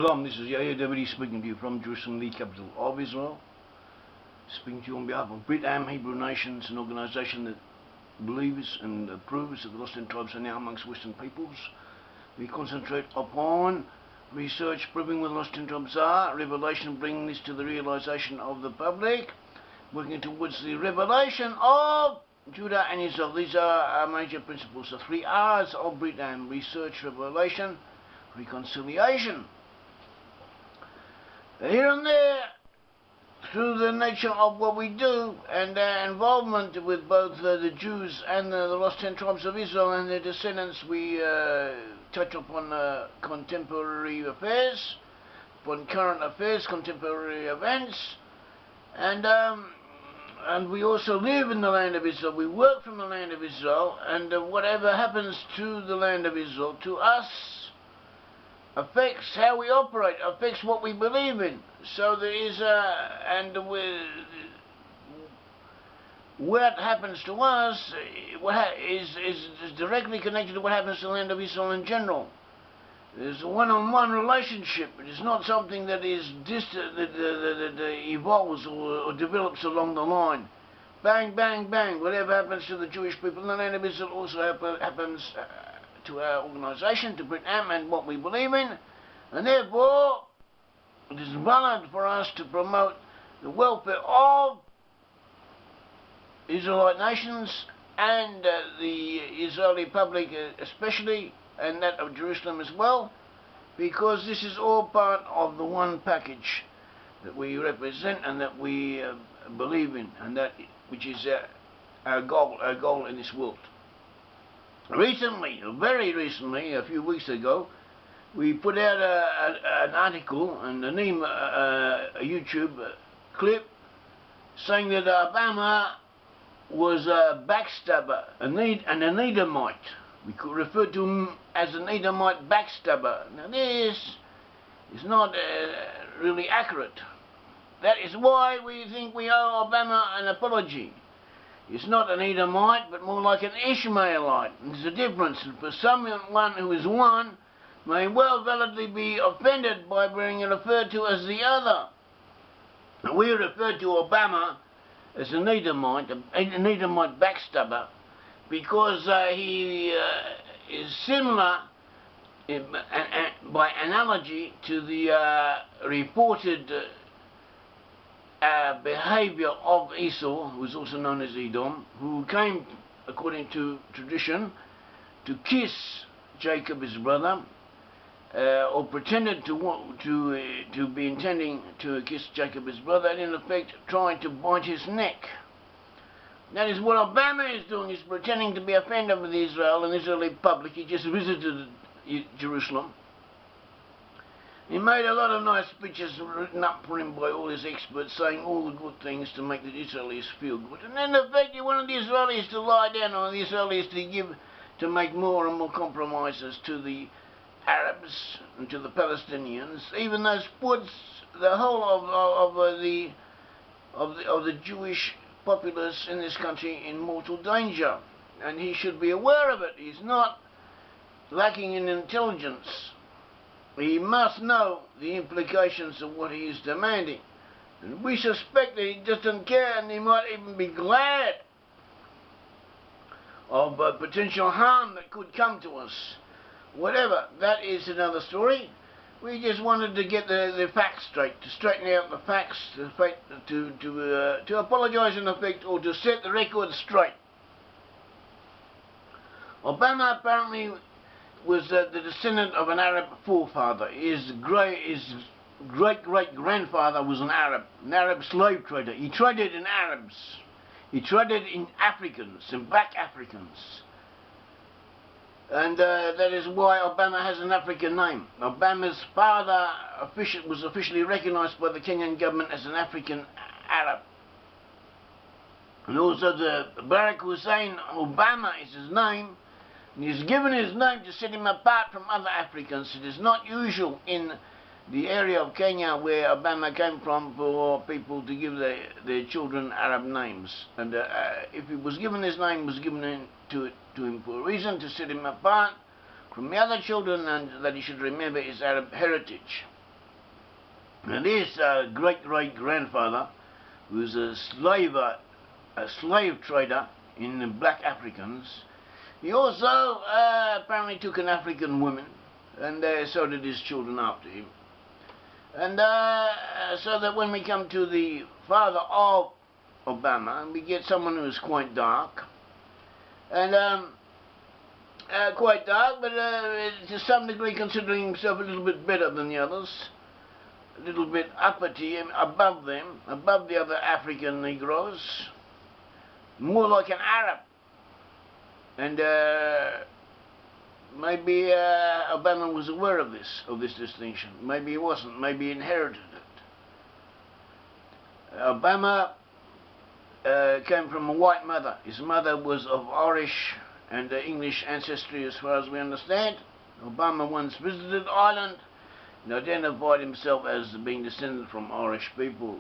Shalom, this is Yahya Davidi speaking to you from Jerusalem, the capital of Israel. Speaking to you on behalf of Brit Am Hebrew Nations, an organisation that believes and approves that the lost ten tribes are now amongst Western peoples. We concentrate upon research proving where the lost ten tribes are, revelation bringing this to the realisation of the public, working towards the revelation of Judah and Israel. These are our major principles, the 3 R's of Brit Am: research, revelation, reconciliation. Here and there, through the nature of what we do and our involvement with both the Jews and the lost 10 tribes of Israel and their descendants, we touch upon contemporary affairs, upon current affairs, contemporary events, and we also live in the land of Israel. We work from the land of Israel, and whatever happens to the land of Israel, to us, affects how we operate, affects what we believe in. So there is what happens to us is directly connected to what happens to the land of Israel in general. There's a one-on-one relationship. It is not something that is distant, that evolves or develops along the line. Bang, bang, bang. Whatever happens to the Jewish people in the land of Israel also happens to our organisation, to Brit Am and what we believe in, and therefore it is valid for us to promote the welfare of Israelite nations and the Israeli public especially, and that of Jerusalem as well, because this is all part of the one package that we represent and that we believe in, and that which is our goal in this world. Recently, very recently, a few weeks ago, we put out an article and a YouTube clip saying that Obama was a backstabber, an Edomite. We could refer to him as an Edomite backstabber. Now this is not really accurate. That is why we think we owe Obama an apology. It's not an Edomite, but more like an Ishmaelite. There's a difference. For someone who is one may well validly be offended by being referred to as the other. We refer to Obama as an Edomite backstabber, because he is similar by analogy to the reported behavior of Esau, who is also known as Edom, who came, according to tradition, to kiss Jacob, his brother, or pretended to be intending to kiss Jacob, his brother, and in effect trying to bite his neck. That is what Obama is doing. He's pretending to be offended with Israel and the Israeli public. He just visited Jerusalem. He made a lot of nice speeches written up for him by all his experts, saying all the good things to make the Israelis feel good. And then in fact he wanted the Israelis to lie down, or the Israelis to make more and more compromises to the Arabs and to the Palestinians, even though puts the whole of the Jewish populace in this country in mortal danger. And he should be aware of it. He's not lacking in intelligence. He must know the implications of what he is demanding. And we suspect that he just doesn't care, and he might even be glad of potential harm that could come to us. Whatever, that is another story. We just wanted to get the facts straight, to straighten out the facts, to apologise in effect, or to set the record straight. Obama apparently was the descendant of an Arab forefather. His great-great-grandfather was an Arab slave trader. He traded in Arabs. He traded in Africans, in black Africans. And that is why Obama has an African name. Obama's father was officially recognised by the Kenyan government as an African Arab. And also the Barack Hussein Obama is his name. He's given his name to set him apart from other Africans. It is not usual in the area of Kenya where Obama came from for people to give their children Arab names. And if he was given his name, it was given to him for a reason, to set him apart from the other children, and that he should remember his Arab heritage. And his great-great-grandfather was a slave trader in the black Africans. He also apparently took an African woman, and so did his children after him. And so that when we come to the father of Obama, we get someone who is quite dark, and but to some degree considering himself a little bit better than the others, a little bit uppity, above them, above the other African Negroes, more like an Arab. And maybe Obama was aware of this distinction. Maybe he wasn't. Maybe he inherited it. Obama came from a white mother. His mother was of Irish and English ancestry, as far as we understand. Obama once visited Ireland and identified himself as being descended from Irish people.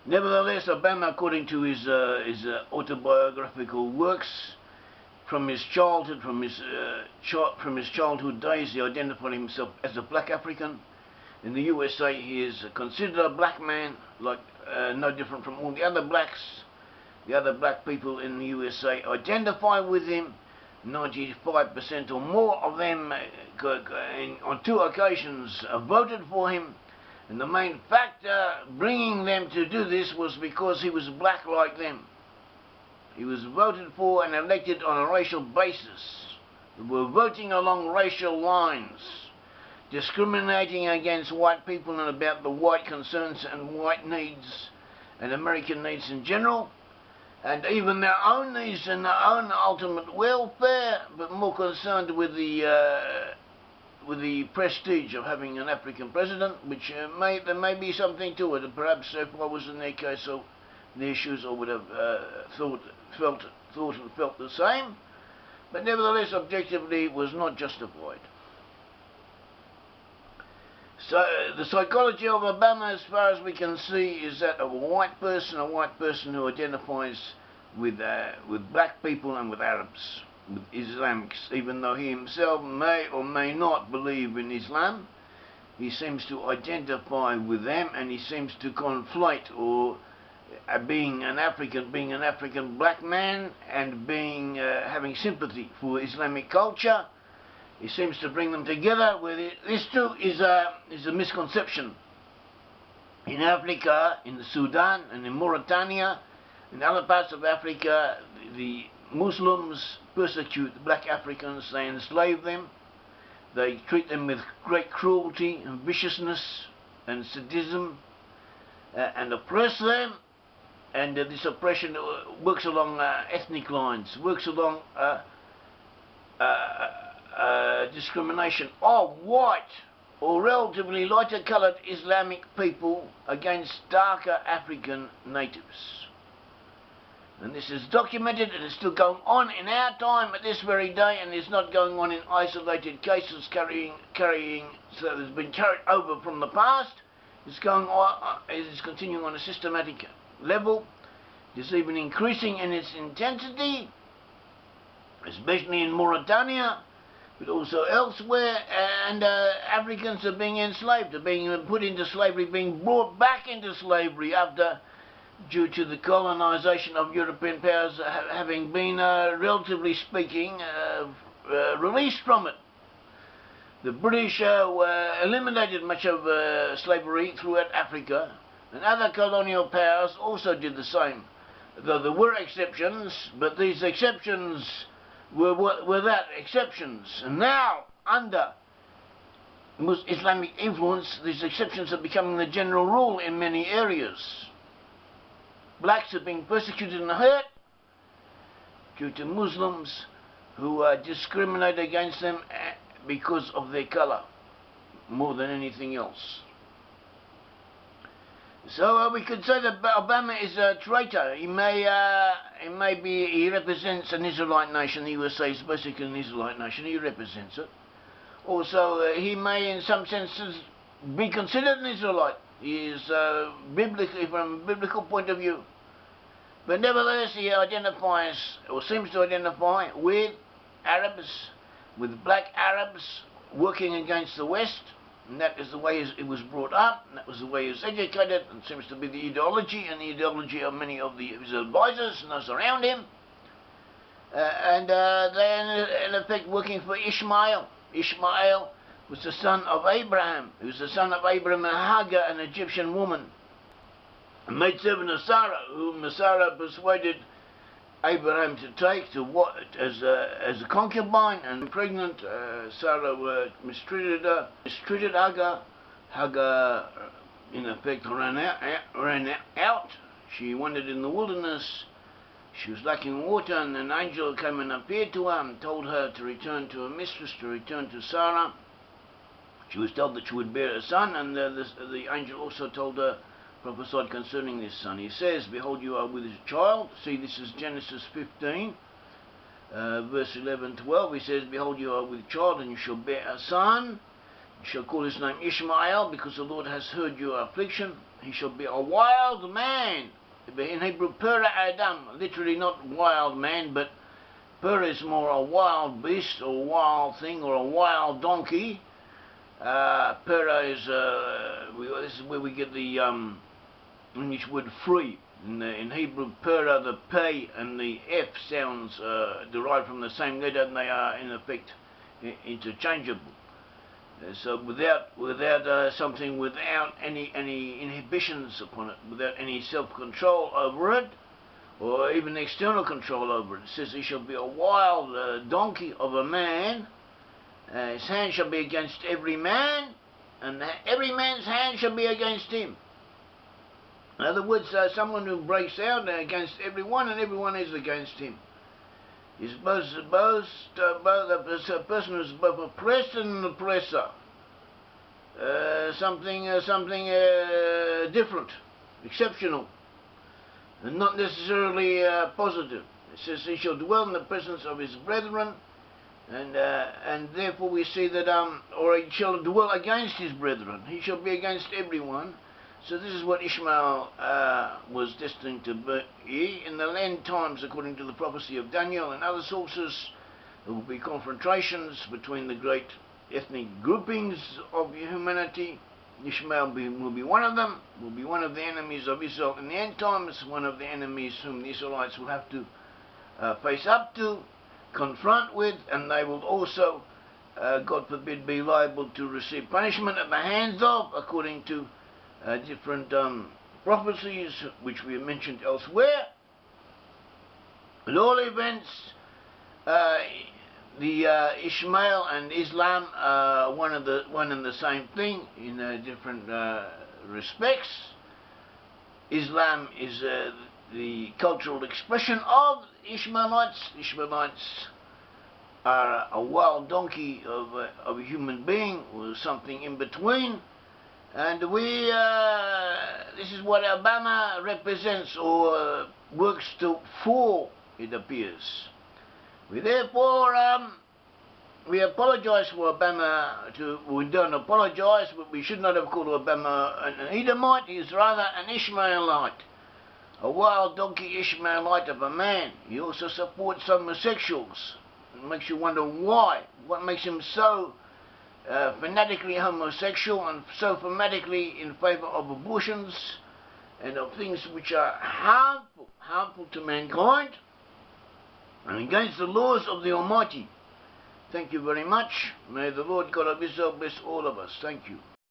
Nevertheless, Obama, according to his autobiographical works, from his childhood days, he identified himself as a black African. In the USA, he is considered a black man, like no different from all the other blacks. The other black people in the USA identify with him. 95% or more of them, on 2 occasions, voted for him. And the main factor bringing them to do this was because he was black like them. He was voted for and elected on a racial basis. They were voting along racial lines, discriminating against white people and about the white concerns and white needs and American needs in general, and even their own needs and their own ultimate welfare, but more concerned with the prestige of having an African president, which there may be something to it. Perhaps if I was in their case, so the issues I would have thought and felt the same, but nevertheless, objectively, was not justified. So the psychology of Obama, as far as we can see, is that of a white person who identifies with black people and with Arabs, with Islamics, even though he himself may or may not believe in Islam. He seems to identify with them, and he seems to conflate, or being an African black man and having sympathy for Islamic culture. He seems to bring them together. This too is a misconception. In Africa, in the Sudan and in Mauritania, in other parts of Africa, the Muslims persecute the black Africans. They enslave them. They treat them with great cruelty and viciousness and sadism, and oppress them. And this oppression works along ethnic lines, works along discrimination of white or relatively lighter coloured Islamic people against darker African natives. And this is documented, and it's still going on in our time at this very day, and it's not going on in isolated cases so it's been carried over from the past. It's going on, it is continuing on a systematic level. It's even increasing in its intensity, especially in Mauritania, but also elsewhere, and Africans are being enslaved, are being put into slavery, being brought back into slavery due to the colonisation of European powers having been, relatively speaking, released from it. The British eliminated much of slavery throughout Africa, and other colonial powers also did the same. Though there were exceptions, but these exceptions were that, exceptions. And now, under Islamic influence, these exceptions are becoming the general rule in many areas. Blacks are being persecuted and hurt due to Muslims who discriminate against them because of their colour, more than anything else. So we could say that Obama is a traitor. He represents an Israelite nation. The USA is basically an Israelite nation. He represents it. Also, he may, in some senses, be considered an Israelite. He is biblically, from a biblical point of view. But nevertheless, he identifies, or seems to identify, with Arabs, with black Arabs working against the West, And that is the way it was brought up, and that was the way he was educated, and seems to be the ideology, and the ideology of many of his advisors and those around him. And they're in effect working for Ishmael. Ishmael was the son of Abraham. He was the son of Abraham and Hagar, an Egyptian woman, a maidservant of Sarah, whom Sarah persuaded Abraham to take as a concubine, and pregnant. Sarah mistreated Hagar. Hagar, in effect, ran out. She wandered in the wilderness. She was lacking water, and an angel came and appeared to her and told her to return to her mistress, to return to Sarah. She was told that she would bear a son, and the angel also told her, prophesied concerning this son. He says, behold, you are with a child. See, this is Genesis 15, verse 11-12. He says, behold, you are with a child, and you shall bear a son. You shall call his name Ishmael, because the Lord has heard your affliction. He shall be a wild man. In Hebrew, Pera Adam, literally not wild man, but Pera is more a wild beast, or a wild thing, or a wild donkey. Pera is, this is where we get the English word free. In Hebrew, Pera, the P and the F sounds derived from the same letter, and they are in effect interchangeable. So without something, without any inhibitions upon it, without any self-control over it, or even external control over it. It says he shall be a wild donkey of a man. His hand shall be against every man, and every man's hand shall be against him. In other words, someone who breaks out against everyone, and everyone is against him. He's a person who is both oppressed and an oppressor. Something different, exceptional, and not necessarily positive. It says he shall dwell in the presence of his brethren, and therefore we see that, or he shall dwell against his brethren. He shall be against everyone. So this is what Ishmael was destined to be. In the end times, according to the prophecy of Daniel and other sources, there will be confrontations between the great ethnic groupings of humanity. Ishmael will be one of them, will be one of the enemies of Israel in the end times, one of the enemies whom the Israelites will have to face up to, confront with, and they will also, God forbid, be liable to receive punishment at the hands of, according to different prophecies which we have mentioned elsewhere. At all events, the Ishmael and Islam are one and the same thing in different respects. Islam is the cultural expression of Ishmaelites. Ishmaelites are a wild donkey of a human being, or something in between. And this is what Obama represents, or works for, it appears. We therefore, we apologize for Obama. We don't apologize, but we should not have called Obama an Edomite. He is rather an Ishmaelite, a wild donkey Ishmaelite of a man. He also supports homosexuals. It makes you wonder why. What makes him so fanatically homosexual and so fanatically in favor of abortions and of things which are harmful to mankind and against the laws of the Almighty. Thank you very much. May the Lord God of Israel bless all of us. Thank you.